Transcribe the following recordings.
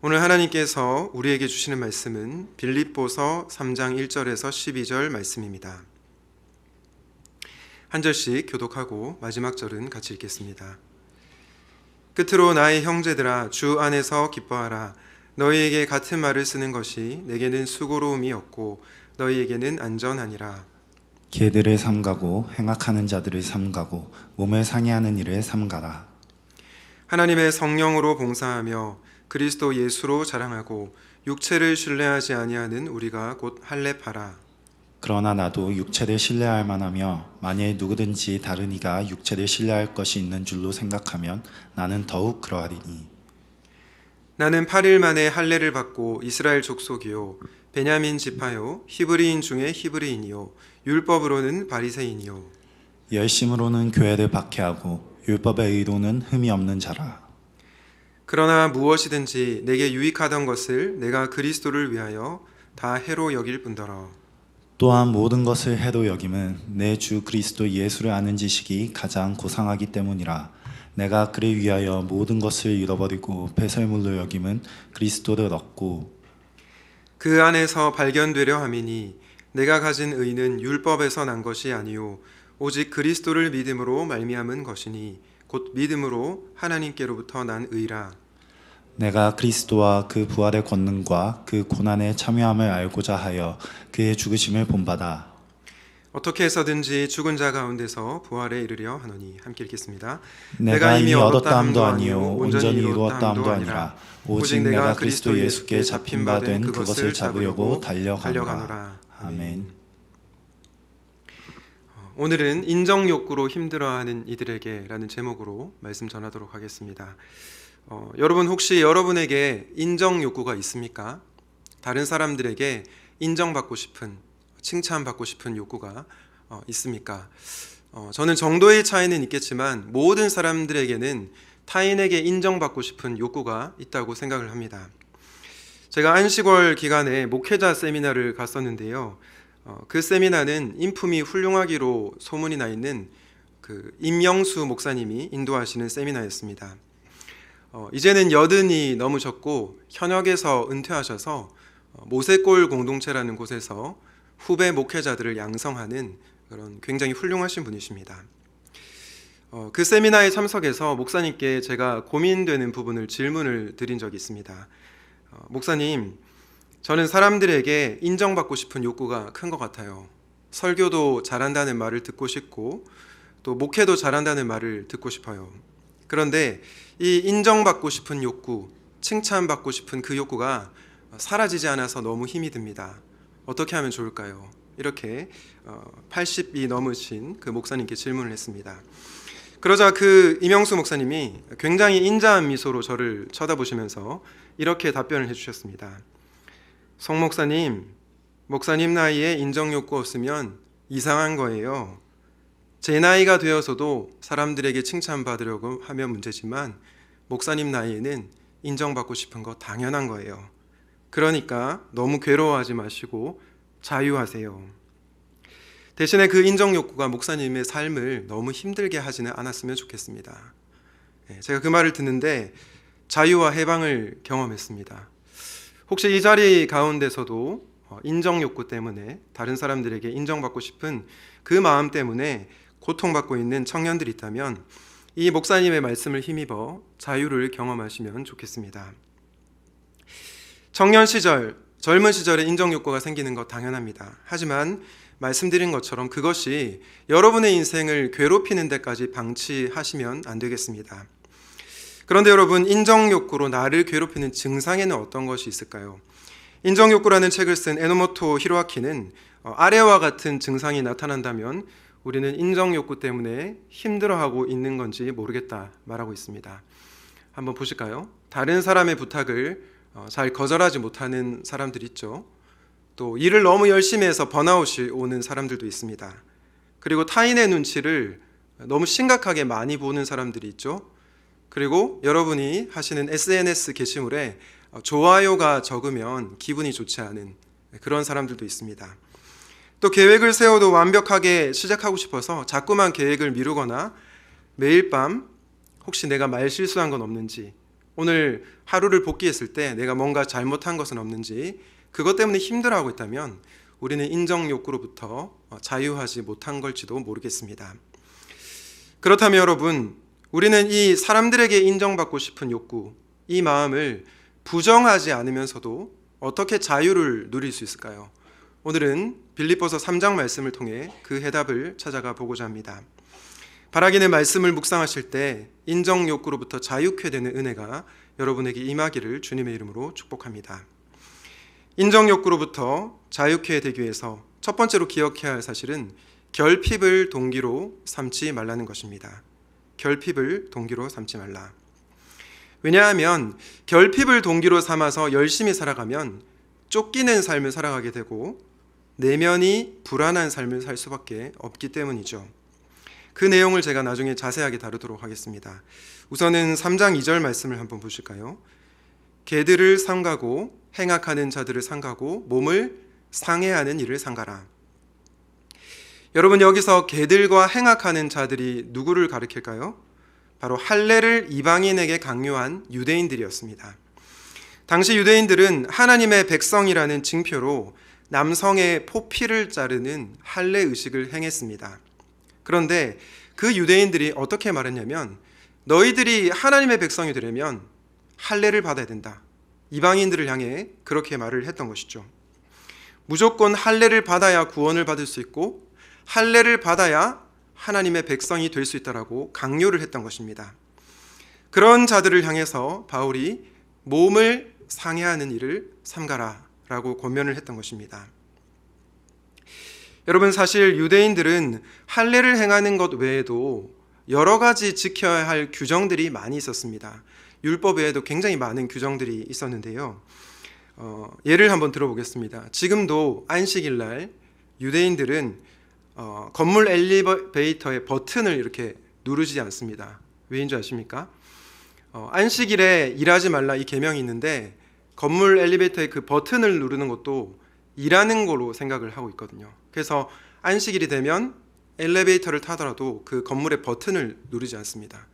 오늘 하나님께서 우리에게 주시는 말씀은 빌립보서 3장 1절에서 12절 말씀입니다. 한 절씩 교독하고 마지막 절은 같이 읽겠습니다. 끝으로 나의 형제들아, 주 안에서 기뻐하라. 너희에게 같은 말을 쓰는 것이 내게는 수고로움이 없고 너희에게는 안전하니라. 개들을 삼가고 행악하는 자들을 삼가고 몸을 상해하는 일을 삼가라. 하나님의 성령으로 봉사하며 그리스도 예수로 자랑하고 육체를 신뢰하지 아니하는 우리가 곧 할례파라. 그러나 나도 육체를 신뢰할 만하며 만일 누구든지 다른 이가 육체를 신뢰할 것이 있는 줄로 생각하면 나는 더욱 그러하리니. 나는 8일 만에 할례를 받고 이스라엘 족속이요 베냐민 지파요 히브리인 중에 히브리인이요 율법으로는 바리새인이요 열심으로는 교회를 박해하고 율법의 의로는 흠이 없는 자라. 그러나 무엇이든지 내게 유익하던 것을 내가 그리스도를 위하여 다 해로 여길 뿐더러 또한 모든 것을 해로 여김은 내 주 그리스도 예수를 아는 지식이 가장 고상하기 때문이라. 내가 그를 위하여 모든 것을 잃어버리고 배설물로 여김은 그리스도를 얻고 그 안에서 발견되려 함이니 내가 가진 의는 율법에서 난 것이 아니요 오직 그리스도를 믿음으로 말미암은 것이니 곧 믿음으로 하나님께로부터 난 의라. 내가 그리스도와 그 부활의 권능과 그 고난에 참여함을 알고자 하여 그의 죽으심을 본받아 어떻게 해서든지 죽은 자 가운데서 부활에 이르려 하노니. 함께 읽겠습니다. 내가 이미 얻었다 함도 아니요 온전히 이루었다 함도 아니라 오직 내가 그리스도 예수께 잡힌 바 된 그것을 잡으려고 달려가노라. 아멘. 오늘은 인정욕구로 힘들어하는 이들에게 라는 제목으로 말씀 전하도록 하겠습니다. 여러분 혹시 여러분에게 인정욕구가 있습니까? 다른 사람들에게 인정받고 싶은, 칭찬받고 싶은 욕구가 있습니까? 저는 정도의 차이는 있겠지만 모든 사람들에게는 타인에게 인정받고 싶은 욕구가 있다고 생각을 합니다. 제가 안식월 기간에 목회자 세미나를 갔었는데요. 그 세미나는 인품이 훌륭하기로 소문이 나 있는 그 임영수 목사님이 인도하시는 세미나였습니다. 이제는 80이 넘으셨고 현역에서 은퇴하셔서 모세골 공동체라는 곳에서 후배 목회자들을 양성하는 그런 굉장히 훌륭하신 분이십니다. 그 세미나에 참석해서 목사님께 제가 고민되는 부분을 질문을 드린 적이 있습니다. 목사님, 저는 사람들에게 인정받고 싶은 욕구가 큰 것 같아요. 설교도 잘한다는 말을 듣고 싶고 또 목회도 잘한다는 말을 듣고 싶어요. 그런데 이 인정받고 싶은 욕구, 칭찬받고 싶은 그 욕구가 사라지지 않아서 너무 힘이 듭니다. 어떻게 하면 좋을까요? 이렇게 80이 넘으신 그 목사님께 질문을 했습니다. 그러자 그 임영수 목사님이 굉장히 인자한 미소로 저를 쳐다보시면서 이렇게 답변을 해주셨습니다. 송 목사님, 목사님 나이에 인정욕구 없으면 이상한 거예요. 제 나이가 되어서도 사람들에게 칭찬받으려고 하면 문제지만 목사님 나이에는 인정받고 싶은 거 당연한 거예요. 그러니까 너무 괴로워하지 마시고 자유하세요. 대신에 그 인정욕구가 목사님의 삶을 너무 힘들게 하지는 않았으면 좋겠습니다. 제가 그 말을 듣는데 자유와 해방을 경험했습니다. 혹시 이 자리 가운데서도 인정욕구 때문에 다른 사람들에게 인정받고 싶은 그 마음 때문에 고통받고 있는 청년들이 있다면 이 목사님의 말씀을 힘입어 자유를 경험하시면 좋겠습니다. 청년 시절, 젊은 시절에 인정욕구가 생기는 것 당연합니다. 하지만 말씀드린 것처럼 그것이 여러분의 인생을 괴롭히는 데까지 방치하시면 안 되겠습니다. 그런데 여러분, 인정욕구로 나를 괴롭히는 증상에는 어떤 것이 있을까요? 인정욕구라는 책을 쓴 에노모토 히로아키는 아래와 같은 증상이 나타난다면 우리는 인정욕구 때문에 힘들어하고 있는 건지 모르겠다 말하고 있습니다. 한번 보실까요? 다른 사람의 부탁을 잘 거절하지 못하는 사람들 있죠. 또 일을 너무 열심히 해서 번아웃이 오는 사람들도 있습니다. 그리고 타인의 눈치를 너무 심각하게 많이 보는 사람들이 있죠. 그리고 여러분이 하시는 SNS 게시물에 좋아요가 적으면 기분이 좋지 않은 그런 사람들도 있습니다. 또 계획을 세워도 완벽하게 시작하고 싶어서 자꾸만 계획을 미루거나 매일 밤 혹시 내가 말 실수한 건 없는지 오늘 하루를 복귀했을 때 내가 뭔가 잘못한 것은 없는지, 그것 때문에 힘들어하고 있다면 우리는 인정 욕구로부터 자유하지 못한 걸지도 모르겠습니다. 그렇다면 여러분, 우리는 이 사람들에게 인정받고 싶은 욕구, 이 마음을 부정하지 않으면서도 어떻게 자유를 누릴 수 있을까요? 오늘은 빌립보서 3장 말씀을 통해 그 해답을 찾아가 보고자 합니다. 바라기는 말씀을 묵상하실 때 인정 욕구로부터 자유케 되는 은혜가 여러분에게 임하기를 주님의 이름으로 축복합니다. 인정 욕구로부터 자유케 되기 위해서 첫 번째로 기억해야 할 사실은 결핍을 동기로 삼지 말라는 것입니다. 결핍을 동기로 삼지 말라. 왜냐하면 결핍을 동기로 삼아서 열심히 살아가면 쫓기는 삶을 살아가게 되고 내면이 불안한 삶을 살 수밖에 없기 때문이죠. 그 내용을 제가 나중에 자세하게 다루도록 하겠습니다. 우선은 3장 2절 말씀을 한번 보실까요? 개들을 삼가고 행악하는 자들을 삼가고 몸을 상해하는 일을 삼가라. 여러분, 여기서 개들과 행악하는 자들이 누구를 가리킬까요? 바로 할례를 이방인에게 강요한 유대인들이었습니다. 당시 유대인들은 하나님의 백성이라는 징표로 남성의 포피를 자르는 할례 의식을 행했습니다. 그런데 그 유대인들이 어떻게 말했냐면, 너희들이 하나님의 백성이 되려면 할례를 받아야 된다. 이방인들을 향해 그렇게 말을 했던 것이죠. 무조건 할례를 받아야 구원을 받을 수 있고 할례를 받아야 하나님의 백성이 될 수 있다라고 강요를 했던 것입니다. 그런 자들을 향해서 바울이 몸을 상해하는 일을 삼가라 라고 권면을 했던 것입니다. 여러분, 사실 유대인들은 할례를 행하는 것 외에도 여러 가지 지켜야 할 규정들이 많이 있었습니다. 율법 외에도 굉장히 많은 규정들이 있었는데요. 예를 한번 들어보겠습니다. 지금도 안식일 날 유대인들은 건물 엘리베이터의 버튼을 이렇게 누르지 않습니다. 왜인 줄 아십니까? 안식일에 일하지 말라 이 계명이 있는데 건물 엘리베이터의 그 버튼을 누르는 것도 일하는 거로 생각을 하고 있거든요. 그래서 안식일이 되면 엘리베이터를 타더라도 그 건물의 버튼을 누르지 않습니다.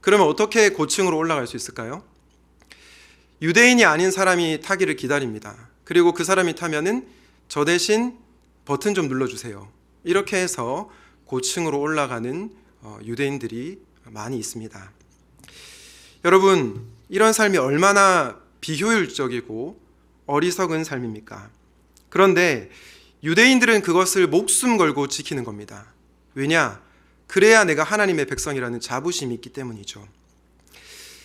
그러면 어떻게 고층으로 올라갈 수 있을까요? 유대인이 아닌 사람이 타기를 기다립니다. 그리고 그 사람이 타면은 저 대신 버튼 좀 눌러주세요. 이렇게 해서 고층으로 올라가는 유대인들이 많이 있습니다. 여러분, 이런 삶이 얼마나 비효율적이고 어리석은 삶입니까? 그런데 유대인들은 그것을 목숨 걸고 지키는 겁니다. 왜냐? 그래야 내가 하나님의 백성이라는 자부심이 있기 때문이죠.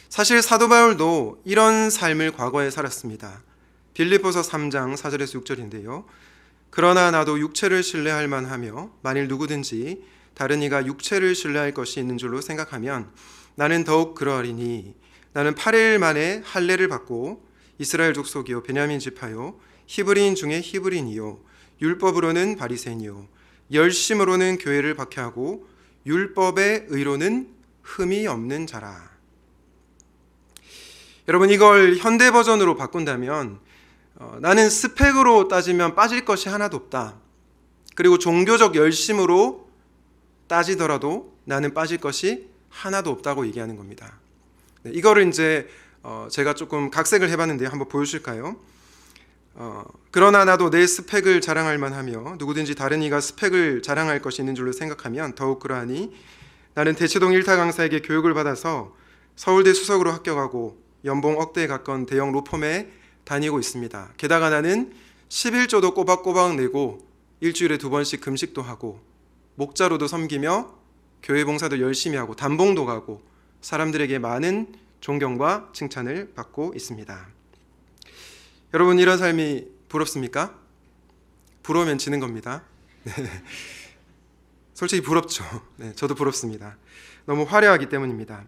사실 사도 바울도 이런 삶을 과거에 살았습니다. 빌립보서 3장 4절에서 6절인데요. 그러나 나도 육체를 신뢰할 만하며 만일 누구든지 다른 이가 육체를 신뢰할 것이 있는 줄로 생각하면 나는 더욱 그러하리니 나는 8일 만에 할례를 받고 이스라엘 족속이요 베냐민 지파요 히브리인 중에 히브리인이요 율법으로는 바리새인이요 열심으로는 교회를 박해하고 율법의 의로는 흠이 없는 자라. 여러분, 이걸 현대 버전으로 바꾼다면 나는 스펙으로 따지면 빠질 것이 하나도 없다. 그리고 종교적 열심으로 따지더라도 나는 빠질 것이 하나도 없다고 얘기하는 겁니다. 네, 이거를 이제 제가 조금 각색을 해봤는데요. 한번 보여주실까요? 그러나 나도 내 스펙을 자랑할 만하며 누구든지 다른 이가 스펙을 자랑할 것이 있는 줄로 생각하면 더욱 그러하니 나는 대치동 1타 강사에게 교육을 받아서 서울대 수석으로 합격하고 연봉 억대에 가까운 대형 로펌에 다니고 있습니다. 게다가 나는 11조도 꼬박꼬박 내고 일주일에 2번씩 금식도 하고 목자로도 섬기며 교회 봉사도 열심히 하고 단봉도 가고 사람들에게 많은 존경과 칭찬을 받고 있습니다. 여러분, 이런 삶이 부럽습니까? 부러우면 지는 겁니다. 네. 솔직히 부럽죠. 네, 저도 부럽습니다. 너무 화려하기 때문입니다.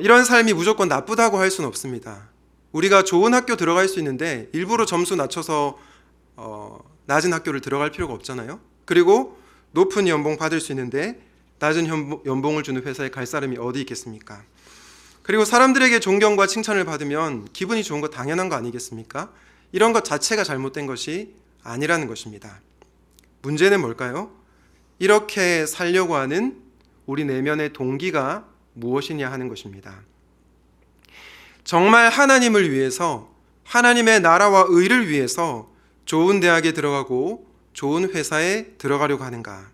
이런 삶이 무조건 나쁘다고 할 수는 없습니다. 우리가 좋은 학교 들어갈 수 있는데 일부러 점수 낮춰서 낮은 학교를 들어갈 필요가 없잖아요. 그리고 높은 연봉 받을 수 있는데 낮은 연봉을 주는 회사에 갈 사람이 어디 있겠습니까? 그리고 사람들에게 존경과 칭찬을 받으면 기분이 좋은 거 당연한 거 아니겠습니까? 이런 것 자체가 잘못된 것이 아니라는 것입니다. 문제는 뭘까요? 이렇게 살려고 하는 우리 내면의 동기가 무엇이냐 하는 것입니다. 정말 하나님을 위해서, 하나님의 나라와 의를 위해서 좋은 대학에 들어가고 좋은 회사에 들어가려고 하는가?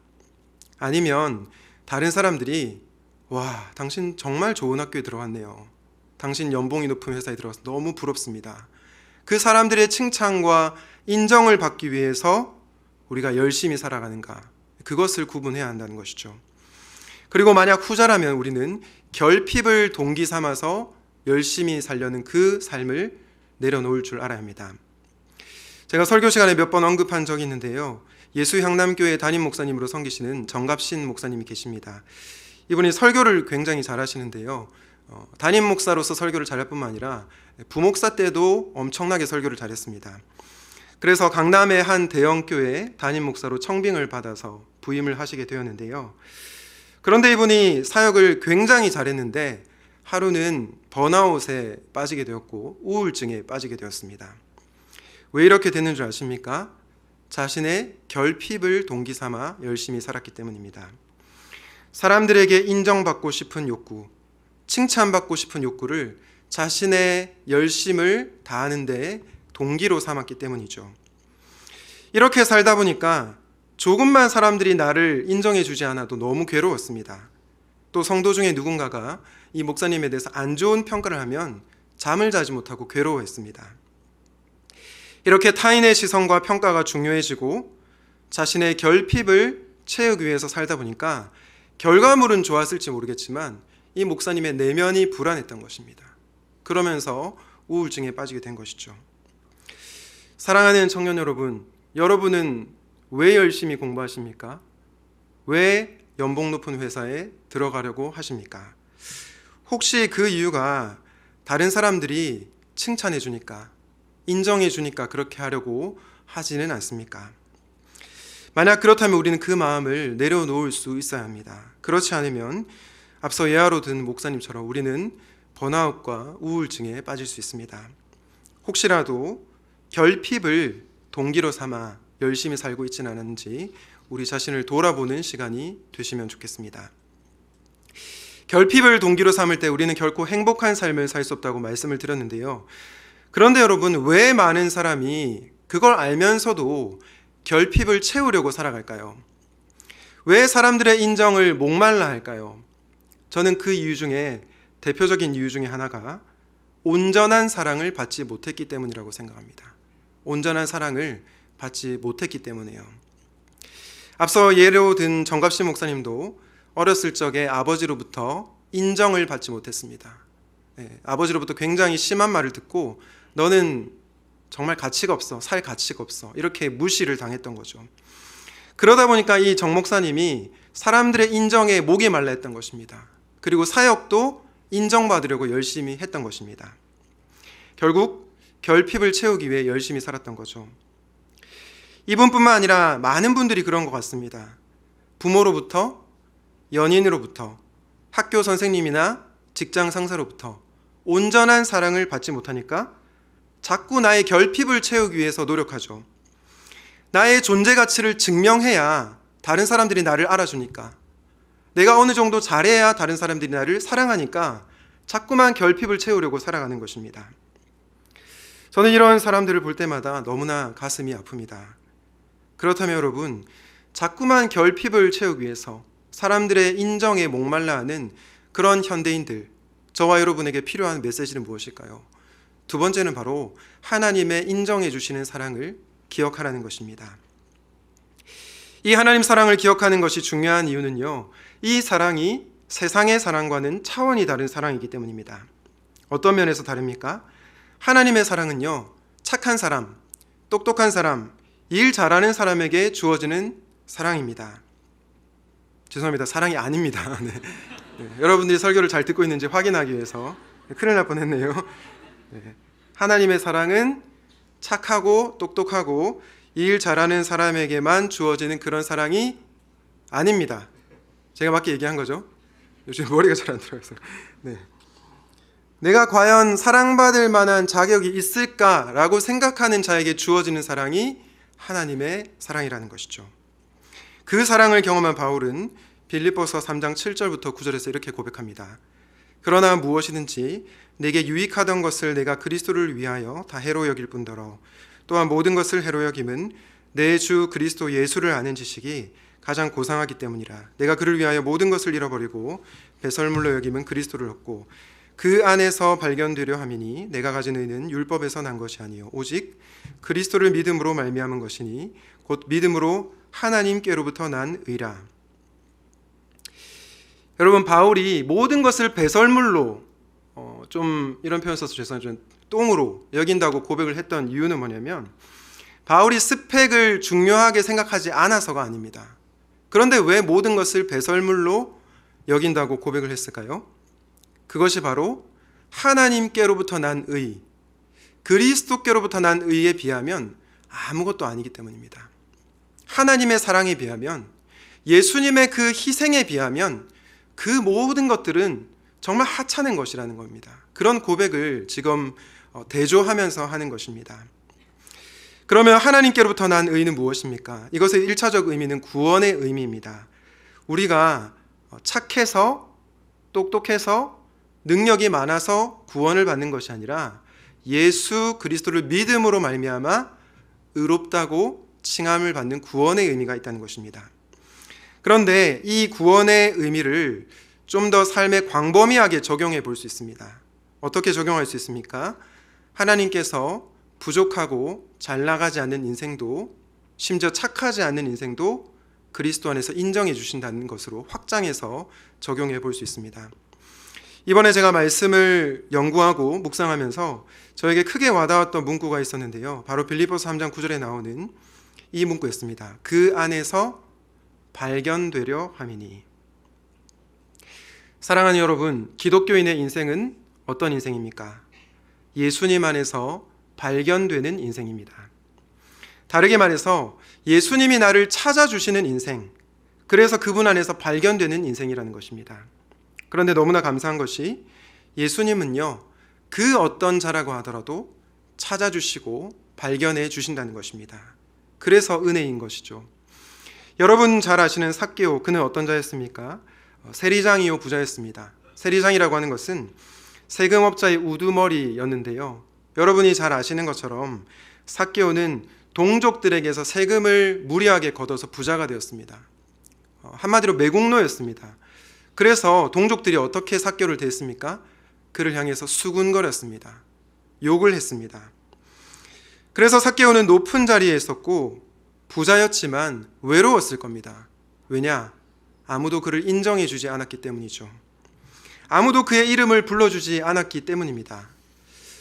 아니면 다른 사람들이 와, 당신 정말 좋은 학교에 들어갔네요. 당신 연봉이 높은 회사에 들어가서 너무 부럽습니다. 그 사람들의 칭찬과 인정을 받기 위해서 우리가 열심히 살아가는가? 그것을 구분해야 한다는 것이죠. 그리고 만약 후자라면 우리는 결핍을 동기 삼아서 열심히 살려는 그 삶을 내려놓을 줄 알아야 합니다. 제가 설교 시간에 몇 번 언급한 적이 있는데요. 예수향남교회 담임 목사님으로 섬기시는 정갑신 목사님이 계십니다. 이분이 설교를 굉장히 잘하시는데요. 담임 목사로서 설교를 잘할 뿐만 아니라 부목사 때도 엄청나게 설교를 잘했습니다. 그래서 강남의 한 대형교회 담임 목사로 청빙을 받아서 부임을 하시게 되었는데요. 그런데 이분이 사역을 굉장히 잘했는데 하루는 번아웃에 빠지게 되었고 우울증에 빠지게 되었습니다. 왜 이렇게 됐는 줄 아십니까? 자신의 결핍을 동기 삼아 열심히 살았기 때문입니다. 사람들에게 인정받고 싶은 욕구, 칭찬받고 싶은 욕구를 자신의 열심을 다하는 데 동기로 삼았기 때문이죠. 이렇게 살다 보니까 조금만 사람들이 나를 인정해 주지 않아도 너무 괴로웠습니다. 또 성도 중에 누군가가 이 목사님에 대해서 안 좋은 평가를 하면 잠을 자지 못하고 괴로워했습니다. 이렇게 타인의 시선과 평가가 중요해지고 자신의 결핍을 채우기 위해서 살다 보니까 결과물은 좋았을지 모르겠지만 이 목사님의 내면이 불안했던 것입니다. 그러면서 우울증에 빠지게 된 것이죠. 사랑하는 청년 여러분, 여러분은 왜 열심히 공부하십니까? 왜 연봉 높은 회사에 들어가려고 하십니까? 혹시 그 이유가 다른 사람들이 칭찬해 주니까, 인정해 주니까 그렇게 하려고 하지는 않습니까? 만약 그렇다면 우리는 그 마음을 내려놓을 수 있어야 합니다. 그렇지 않으면 앞서 예화로 든 목사님처럼 우리는 번아웃과 우울증에 빠질 수 있습니다. 혹시라도 결핍을 동기로 삼아 열심히 살고 있지는 않은지 우리 자신을 돌아보는 시간이 되시면 좋겠습니다. 결핍을 동기로 삼을 때 우리는 결코 행복한 삶을 살 수 없다고 말씀을 드렸는데요. 그런데 여러분, 왜 많은 사람이 그걸 알면서도 결핍을 채우려고 살아갈까요? 왜 사람들의 인정을 목말라 할까요? 저는 그 이유 중에 대표적인 이유 중에 하나가 온전한 사랑을 받지 못했기 때문이라고 생각합니다. 온전한 사랑을 받지 못했기 때문에요. 앞서 예로 든 정갑신 목사님도 어렸을 적에 아버지로부터 인정을 받지 못했습니다. 아버지로부터 굉장히 심한 말을 듣고 너는 정말 가치가 없어, 살 가치가 없어, 이렇게 무시를 당했던 거죠. 그러다 보니까 이 정 목사님이 사람들의 인정에 목이 말라 했던 것입니다. 그리고 사역도 인정받으려고 열심히 했던 것입니다. 결국 결핍을 채우기 위해 열심히 살았던 거죠. 이분뿐만 아니라 많은 분들이 그런 것 같습니다. 부모로부터, 연인으로부터, 학교 선생님이나 직장 상사로부터 온전한 사랑을 받지 못하니까 자꾸 나의 결핍을 채우기 위해서 노력하죠. 나의 존재 가치를 증명해야 다른 사람들이 나를 알아주니까, 내가 어느 정도 잘해야 다른 사람들이 나를 사랑하니까 자꾸만 결핍을 채우려고 살아가는 것입니다. 저는 이런 사람들을 볼 때마다 너무나 가슴이 아픕니다. 그렇다면 여러분, 자꾸만 결핍을 채우기 위해서 사람들의 인정에 목말라 하는 그런 현대인들, 저와 여러분에게 필요한 메시지는 무엇일까요? 두 번째는 바로 하나님의 인정해 주시는 사랑을 기억하라는 것입니다. 이 하나님 사랑을 기억하는 것이 중요한 이유는요, 이 사랑이 세상의 사랑과는 차원이 다른 사랑이기 때문입니다. 어떤 면에서 다릅니까? 하나님의 사랑은요, 착한 사람, 똑똑한 사람, 일 잘하는 사람에게 주어지는 사랑입니다. 죄송합니다. 사랑이 아닙니다. 네. 여러분들이 설교를 잘 듣고 있는지 확인하기 위해서 큰일 날 뻔했네요. 하나님의 사랑은 착하고 똑똑하고 일 잘하는 사람에게만 주어지는 그런 사랑이 아닙니다. 제가 맞게 얘기한 거죠? 요즘 머리가 잘 안 들어가서. 네. 내가 과연 사랑받을 만한 자격이 있을까라고 생각하는 자에게 주어지는 사랑이 하나님의 사랑이라는 것이죠. 그 사랑을 경험한 바울은 빌립보서 3장 7절부터 9절에서 이렇게 고백합니다. 그러나 무엇이든지 내게 유익하던 것을 내가 그리스도를 위하여 다 해로 여길 뿐더러 또한 모든 것을 해로 여김은 내 주 그리스도 예수를 아는 지식이 가장 고상하기 때문이라. 내가 그를 위하여 모든 것을 잃어버리고 배설물로 여김은 그리스도를 얻고 그 안에서 발견되려 함이니 내가 가진 의는 율법에서 난 것이 아니요 오직 그리스도를 믿음으로 말미암은 것이니 곧 믿음으로 하나님께로부터 난 의라. 여러분, 바울이 모든 것을 배설물로 좀 이런 표현 써서 죄송하지만 똥으로 여긴다고 고백을 했던 이유는 뭐냐면 바울이 스펙을 중요하게 생각하지 않아서가 아닙니다. 그런데 왜 모든 것을 배설물로 여긴다고 고백을 했을까요? 그것이 바로 하나님께로부터 난 의, 그리스도께로부터 난 의에 비하면 아무것도 아니기 때문입니다. 하나님의 사랑에 비하면, 예수님의 그 희생에 비하면 그 모든 것들은 정말 하찮은 것이라는 겁니다. 그런 고백을 지금 대조하면서 하는 것입니다. 그러면 하나님께로부터 난 의는 무엇입니까? 이것의 1차적 의미는 구원의 의미입니다. 우리가 착해서, 똑똑해서, 능력이 많아서 구원을 받는 것이 아니라 예수 그리스도를 믿음으로 말미암아 의롭다고 칭함을 받는 구원의 의미가 있다는 것입니다. 그런데 이 구원의 의미를 좀 더 삶에 광범위하게 적용해 볼 수 있습니다. 어떻게 적용할 수 있습니까? 하나님께서 부족하고 잘 나가지 않는 인생도, 심지어 착하지 않는 인생도 그리스도 안에서 인정해 주신다는 것으로 확장해서 적용해 볼 수 있습니다. 이번에 제가 말씀을 연구하고 묵상하면서 저에게 크게 와닿았던 문구가 있었는데요. 바로 빌립보서 3장 9절에 나오는 이 문구였습니다. 그 안에서 발견되려 함이니. 사랑하는 여러분, 기독교인의 인생은 어떤 인생입니까? 예수님 안에서 발견되는 인생입니다. 다르게 말해서 예수님이 나를 찾아주시는 인생, 그래서 그분 안에서 발견되는 인생이라는 것입니다. 그런데 너무나 감사한 것이 예수님은요, 그 어떤 자라고 하더라도 찾아주시고 발견해 주신다는 것입니다. 그래서 은혜인 것이죠. 여러분 잘 아시는 삭개오, 그는 어떤 자였습니까? 세리장이요 부자였습니다. 세리장이라고 하는 것은 세금업자의 우두머리였는데요. 여러분이 잘 아시는 것처럼 삭개오는 동족들에게서 세금을 무리하게 걷어서 부자가 되었습니다. 한마디로 매국노였습니다. 그래서 동족들이 어떻게 삭개오를 대했습니까? 그를 향해서 수군거렸습니다. 욕을 했습니다. 그래서 삭개오는 높은 자리에 있었고 부자였지만 외로웠을 겁니다. 왜냐? 아무도 그를 인정해 주지 않았기 때문이죠. 아무도 그의 이름을 불러주지 않았기 때문입니다.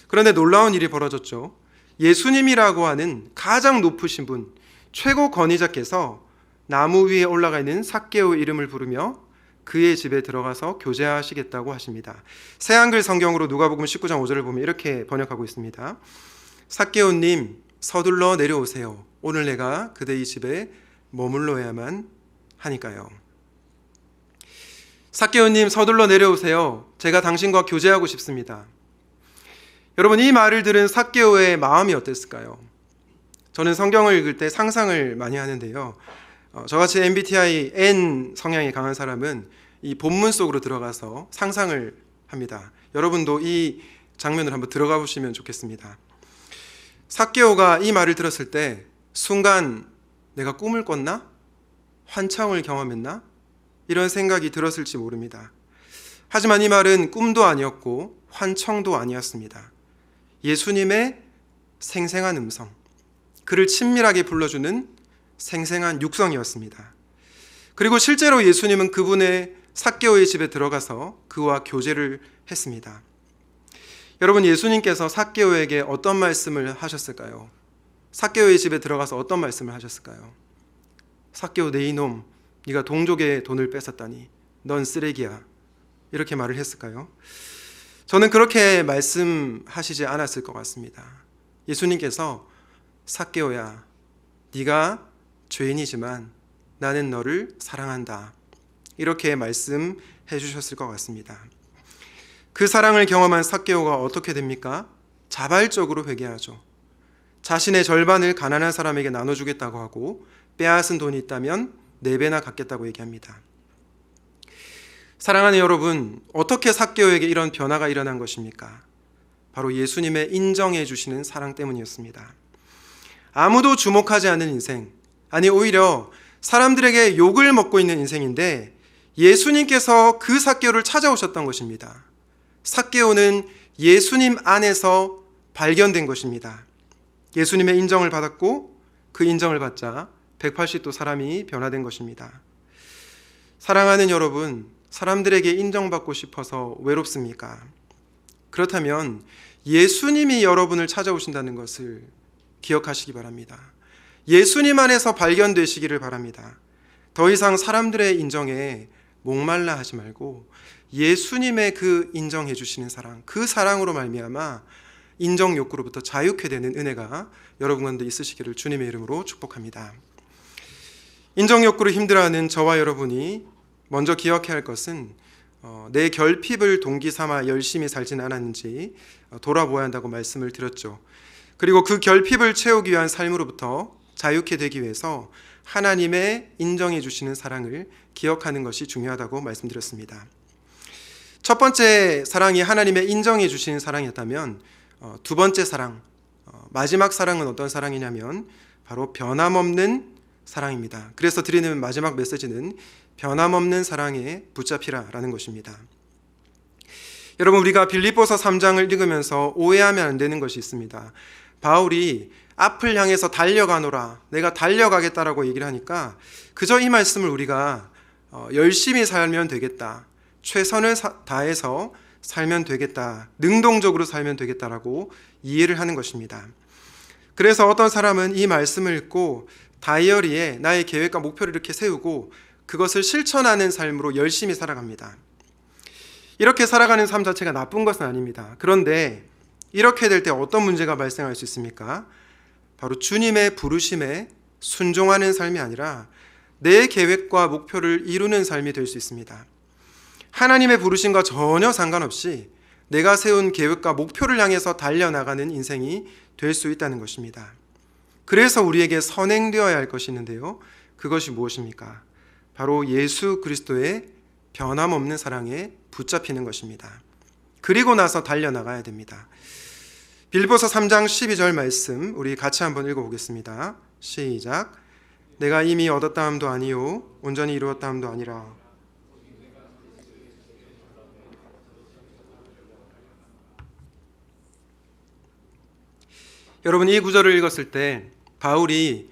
그런데 놀라운 일이 벌어졌죠. 예수님이라고 하는 가장 높으신 분, 최고 권위자께서 나무 위에 올라가 있는 삭개오의 이름을 부르며 그의 집에 들어가서 교제하시겠다고 하십니다. 새한글 성경으로 누가복음 19장 5절을 보면 이렇게 번역하고 있습니다. 삭개오님, 서둘러 내려오세요. 오늘 내가 그대의 집에 머물러야만 하니까요. 삭개오님, 서둘러 내려오세요. 제가 당신과 교제하고 싶습니다. 여러분, 이 말을 들은 삭개오의 마음이 어땠을까요? 저는 성경을 읽을 때 상상을 많이 하는데요. 저같이 MBTI N 성향이 강한 사람은 이 본문 속으로 들어가서 상상을 합니다. 여러분도 이 장면을 한번 들어가 보시면 좋겠습니다. 삭개오가 이 말을 들었을 때 순간 내가 꿈을 꿨나? 환청을 경험했나? 이런 생각이 들었을지 모릅니다. 하지만 이 말은 꿈도 아니었고 환청도 아니었습니다. 예수님의 생생한 음성, 그를 친밀하게 불러주는 생생한 육성이었습니다. 그리고 실제로 예수님은 그분의 삭개오의 집에 들어가서 그와 교제를 했습니다. 여러분, 예수님께서 삭개오에게 어떤 말씀을 하셨을까요? 삭개오의 집에 들어가서 어떤 말씀을 하셨을까요? 삭개오, 내 이놈, 네가 동족의 돈을 뺏었다니 넌 쓰레기야, 이렇게 말을 했을까요? 저는 그렇게 말씀하시지 않았을 것 같습니다. 예수님께서 삭개오야, 네가 죄인이지만 나는 너를 사랑한다, 이렇게 말씀해 주셨을 것 같습니다. 그 사랑을 경험한 삭개오가 어떻게 됩니까? 자발적으로 회개하죠. 자신의 절반을 가난한 사람에게 나눠주겠다고 하고 빼앗은 돈이 있다면 4배나 갚겠다고 얘기합니다. 사랑하는 여러분, 어떻게 삭개오에게 이런 변화가 일어난 것입니까? 바로 예수님의 인정해 주시는 사랑 때문이었습니다. 아무도 주목하지 않는 인생, 아니 오히려 사람들에게 욕을 먹고 있는 인생인데 예수님께서 그 삭개오를 찾아오셨던 것입니다. 삭개오는 예수님 안에서 발견된 것입니다. 예수님의 인정을 받았고 그 인정을 받자 180도 사람이 변화된 것입니다. 사랑하는 여러분, 사람들에게 인정받고 싶어서 외롭습니까? 그렇다면 예수님이 여러분을 찾아오신다는 것을 기억하시기 바랍니다. 예수님 안에서 발견되시기를 바랍니다. 더 이상 사람들의 인정에 목말라 하지 말고 예수님의 그 인정해 주시는 사랑, 그 사랑으로 말미암아 인정 욕구로부터 자유케 되는 은혜가 여러분 가운데 있으시기를 주님의 이름으로 축복합니다. 인정 욕구로 힘들어하는 저와 여러분이 먼저 기억해야 할 것은 내 결핍을 동기 삼아 열심히 살진 않았는지 돌아보아야 한다고 말씀을 드렸죠. 그리고 그 결핍을 채우기 위한 삶으로부터 자유케 되기 위해서 하나님의 인정해 주시는 사랑을 기억하는 것이 중요하다고 말씀드렸습니다. 첫 번째 사랑이 하나님의 인정해 주시는 사랑이었다면 두 번째 사랑, 마지막 사랑은 어떤 사랑이냐면 바로 변함없는 사랑입니다. 그래서 드리는 마지막 메시지는 변함없는 사랑에 붙잡히라라는 것입니다. 여러분, 우리가 빌립보서 3장을 읽으면서 오해하면 안 되는 것이 있습니다. 바울이 앞을 향해서 달려가노라, 내가 달려가겠다라고 얘기를 하니까 그저 이 말씀을 우리가 열심히 살면 되겠다, 최선을 다해서 살면 되겠다, 능동적으로 살면 되겠다라고 이해를 하는 것입니다. 그래서 어떤 사람은 이 말씀을 읽고 다이어리에 나의 계획과 목표를 이렇게 세우고 그것을 실천하는 삶으로 열심히 살아갑니다. 이렇게 살아가는 삶 자체가 나쁜 것은 아닙니다. 그런데 이렇게 될 때 어떤 문제가 발생할 수 있습니까? 바로 주님의 부르심에 순종하는 삶이 아니라 내 계획과 목표를 이루는 삶이 될 수 있습니다. 하나님의 부르심과 전혀 상관없이 내가 세운 계획과 목표를 향해서 달려나가는 인생이 될 수 있다는 것입니다. 그래서 우리에게 선행되어야 할 것이 있는데요. 그것이 무엇입니까? 바로 예수 그리스도의 변함없는 사랑에 붙잡히는 것입니다. 그리고 나서 달려나가야 됩니다. 빌립보서 3장 12절 말씀 우리 같이 한번 읽어보겠습니다. 시작. 내가 이미 얻었다 함도 아니요 온전히 이루었다 함도 아니라. 여러분, 이 구절을 읽었을 때 바울이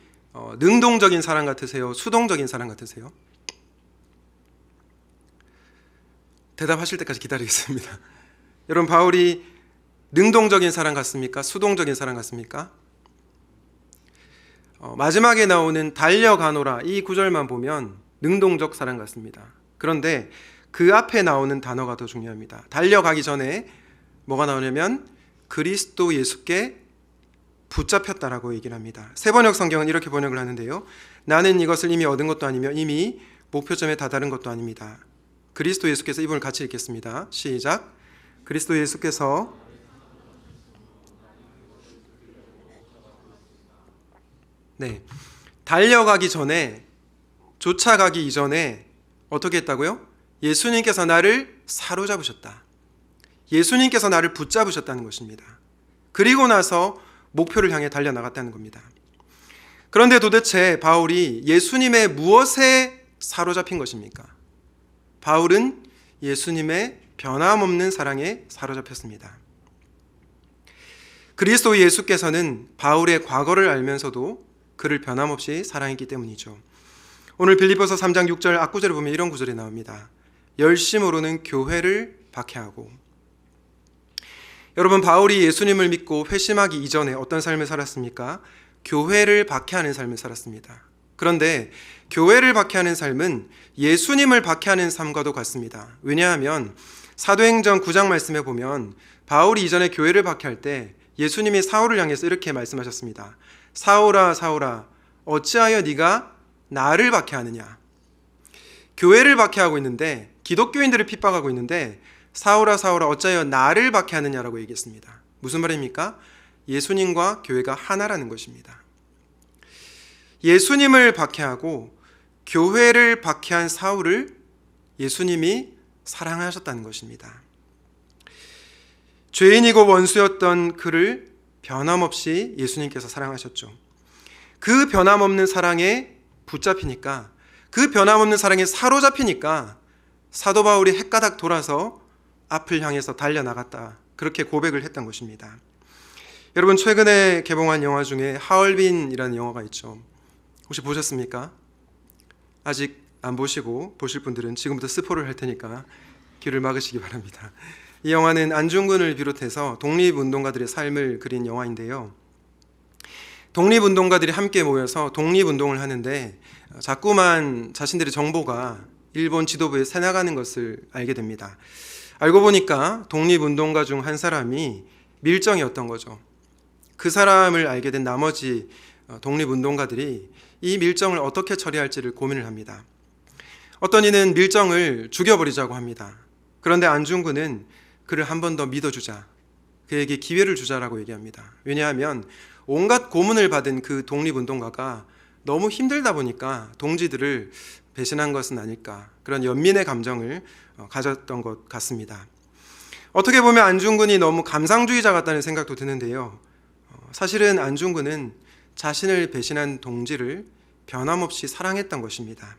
능동적인 사랑 같으세요? 수동적인 사랑 같으세요? 대답하실 때까지 기다리겠습니다. 여러분, 바울이 능동적인 사랑 같습니까? 수동적인 사랑 같습니까? 마지막에 나오는 달려가노라 이 구절만 보면 능동적 사랑 같습니다. 그런데 그 앞에 나오는 단어가 더 중요합니다. 달려가기 전에 뭐가 나오냐면 그리스도 예수께 붙잡혔다라고 얘기를 합니다. 세번역 성경은 이렇게 번역을 하는데요. 나는 이것을 이미 얻은 것도 아니며 이미 목표점에 다다른 것도 아닙니다. 그리스도 예수께서, 이 부분을 같이 읽겠습니다. 시작. 그리스도 예수께서 달려가기 전에, 쫓아가기 이전에 어떻게 했다고요? 예수님께서 나를 사로잡으셨다. 예수님께서 나를 붙잡으셨다는 것입니다. 그리고 나서 목표를 향해 달려나갔다는 겁니다. 그런데 도대체 바울이 예수님의 무엇에 사로잡힌 것입니까? 바울은 예수님의 변함없는 사랑에 사로잡혔습니다. 그리스도 예수께서는 바울의 과거를 알면서도 그를 변함없이 사랑했기 때문이죠. 오늘 빌립보서 3장 6절 앞구절에 보면 이런 구절이 나옵니다. 열심으로는 교회를 박해하고. 여러분, 바울이 예수님을 믿고 회심하기 이전에 어떤 삶을 살았습니까? 교회를 박해하는 삶을 살았습니다. 그런데 교회를 박해하는 삶은 예수님을 박해하는 삶과도 같습니다. 왜냐하면 사도행전 9장 말씀에 보면 바울이 이전에 교회를 박해할 때 예수님이 사울을 향해서 이렇게 말씀하셨습니다. 사울아 사울아 어찌하여 네가 나를 박해하느냐. 교회를 박해하고 있는데, 기독교인들을 핍박하고 있는데 사울아 사울아 어찌하여 나를 박해하느냐라고 얘기했습니다. 무슨 말입니까? 예수님과 교회가 하나라는 것입니다. 예수님을 박해하고 교회를 박해한 사울을 예수님이 사랑하셨다는 것입니다. 죄인이고 원수였던 그를 변함없이 예수님께서 사랑하셨죠. 그 변함없는 사랑에 붙잡히니까, 그 변함없는 사랑에 사로잡히니까 사도 바울이 헷가닥 돌아서 앞을 향해서 달려나갔다, 그렇게 고백을 했던 것입니다. 여러분, 최근에 개봉한 영화 중에 하얼빈이라는 영화가 있죠. 혹시 보셨습니까? 아직 안 보시고 보실 분들은 지금부터 스포를 할 테니까 귀를 막으시기 바랍니다. 이 영화는 안중근을 비롯해서 독립운동가들의 삶을 그린 영화인데요. 독립운동가들이 함께 모여서 독립운동을 하는데 자꾸만 자신들의 정보가 일본 지도부에 새나가는 것을 알게 됩니다. 알고 보니까 독립운동가 중 한 사람이 밀정이었던 거죠. 그 사람을 알게 된 나머지 독립운동가들이 이 밀정을 어떻게 처리할지를 고민을 합니다. 어떤 이는 밀정을 죽여버리자고 합니다. 그런데 안중근은 그를 한 번 더 믿어주자, 그에게 기회를 주자라고 얘기합니다. 왜냐하면 온갖 고문을 받은 그 독립운동가가 너무 힘들다 보니까 동지들을 배신한 것은 아닐까, 그런 연민의 감정을 가졌던 것 같습니다. 어떻게 보면 안중근이 너무 감상주의자 같다는 생각도 드는데요. 사실은 안중근은 자신을 배신한 동지를 변함없이 사랑했던 것입니다.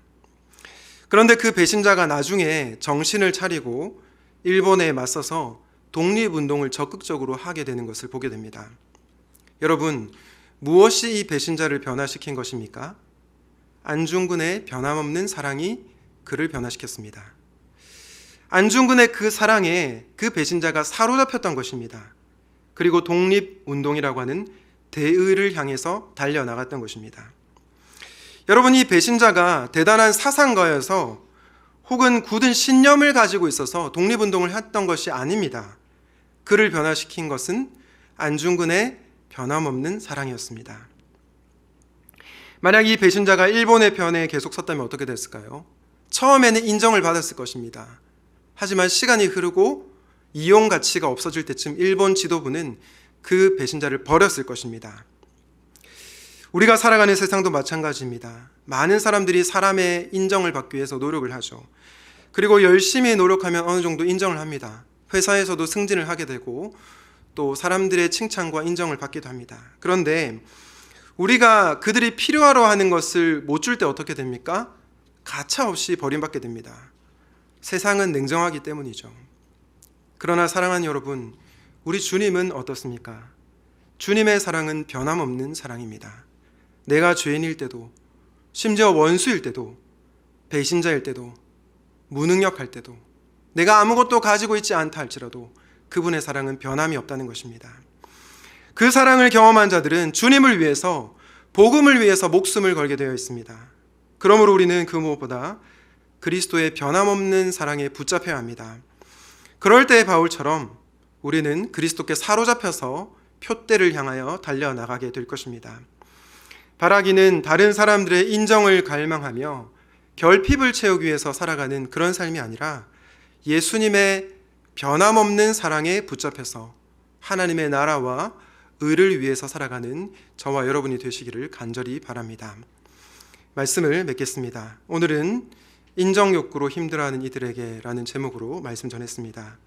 그런데 그 배신자가 나중에 정신을 차리고 일본에 맞서서 독립운동을 적극적으로 하게 되는 것을 보게 됩니다. 여러분, 무엇이 이 배신자를 변화시킨 것입니까? 안중근의 변함없는 사랑이 그를 변화시켰습니다. 안중근의 그 사랑에 그 배신자가 사로잡혔던 것입니다. 그리고 독립운동이라고 하는 대의를 향해서 달려나갔던 것입니다. 여러분, 이 배신자가 대단한 사상가여서 혹은 굳은 신념을 가지고 있어서 독립운동을 했던 것이 아닙니다. 그를 변화시킨 것은 안중근의 변함없는 사랑이었습니다. 만약 이 배신자가 일본의 편에 계속 섰다면 어떻게 됐을까요? 처음에는 인정을 받았을 것입니다. 하지만 시간이 흐르고 이용 가치가 없어질 때쯤 일본 지도부는 그 배신자를 버렸을 것입니다. 우리가 살아가는 세상도 마찬가지입니다. 많은 사람들이 사람의 인정을 받기 위해서 노력을 하죠. 그리고 열심히 노력하면 어느 정도 인정을 합니다. 회사에서도 승진을 하게 되고 또 사람들의 칭찬과 인정을 받기도 합니다. 그런데 우리가 그들이 필요하러 하는 것을 못 줄 때 어떻게 됩니까? 가차없이 버림받게 됩니다. 세상은 냉정하기 때문이죠. 그러나 사랑하는 여러분, 우리 주님은 어떻습니까? 주님의 사랑은 변함없는 사랑입니다. 내가 죄인일 때도, 심지어 원수일 때도, 배신자일 때도, 무능력할 때도, 내가 아무것도 가지고 있지 않다 할지라도 그분의 사랑은 변함이 없다는 것입니다. 그 사랑을 경험한 자들은 주님을 위해서, 복음을 위해서 목숨을 걸게 되어 있습니다. 그러므로 우리는 그 무엇보다 그리스도의 변함없는 사랑에 붙잡혀야 합니다. 그럴 때 바울처럼 우리는 그리스도께 사로잡혀서 표대를 향하여 달려나가게 될 것입니다. 바라기는 다른 사람들의 인정을 갈망하며 결핍을 채우기 위해서 살아가는 그런 삶이 아니라 예수님의 변함없는 사랑에 붙잡혀서 하나님의 나라와 의를 위해서 살아가는 저와 여러분이 되시기를 간절히 바랍니다. 말씀을 맺겠습니다. 오늘은 인정욕구로 힘들어하는 이들에게 라는 제목으로 말씀 전했습니다.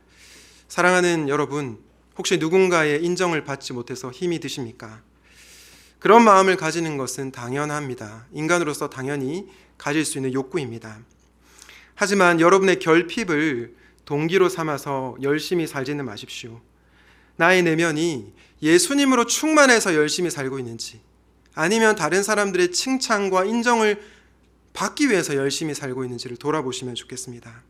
사랑하는 여러분, 혹시 누군가의 인정을 받지 못해서 힘이 드십니까? 그런 마음을 가지는 것은 당연합니다. 인간으로서 당연히 가질 수 있는 욕구입니다. 하지만 여러분의 결핍을 동기로 삼아서 열심히 살지는 마십시오. 나의 내면이 예수님으로 충만해서 열심히 살고 있는지, 아니면 다른 사람들의 칭찬과 인정을 받기 위해서 열심히 살고 있는지를 돌아보시면 좋겠습니다.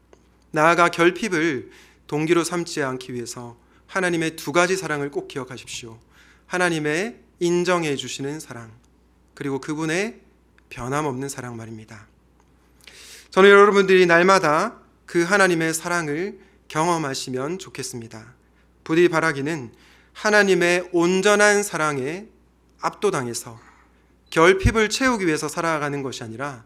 나아가 결핍을 동기로 삼지 않기 위해서 하나님의 두 가지 사랑을 꼭 기억하십시오. 하나님의 인정해 주시는 사랑, 그리고 그분의 변함없는 사랑 말입니다. 저는 여러분들이 날마다 그 하나님의 사랑을 경험하시면 좋겠습니다. 부디 바라기는 하나님의 온전한 사랑에 압도당해서 결핍을 채우기 위해서 살아가는 것이 아니라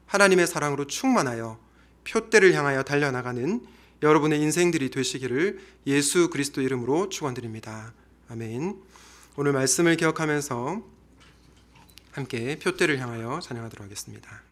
하나님의 사랑으로 충만하여 표대를 향하여 달려나가는 여러분의 인생들이 되시기를 예수 그리스도 이름으로 축원드립니다. 아멘. 오늘 말씀을 기억하면서 함께 표대를 향하여 찬양하도록 하겠습니다.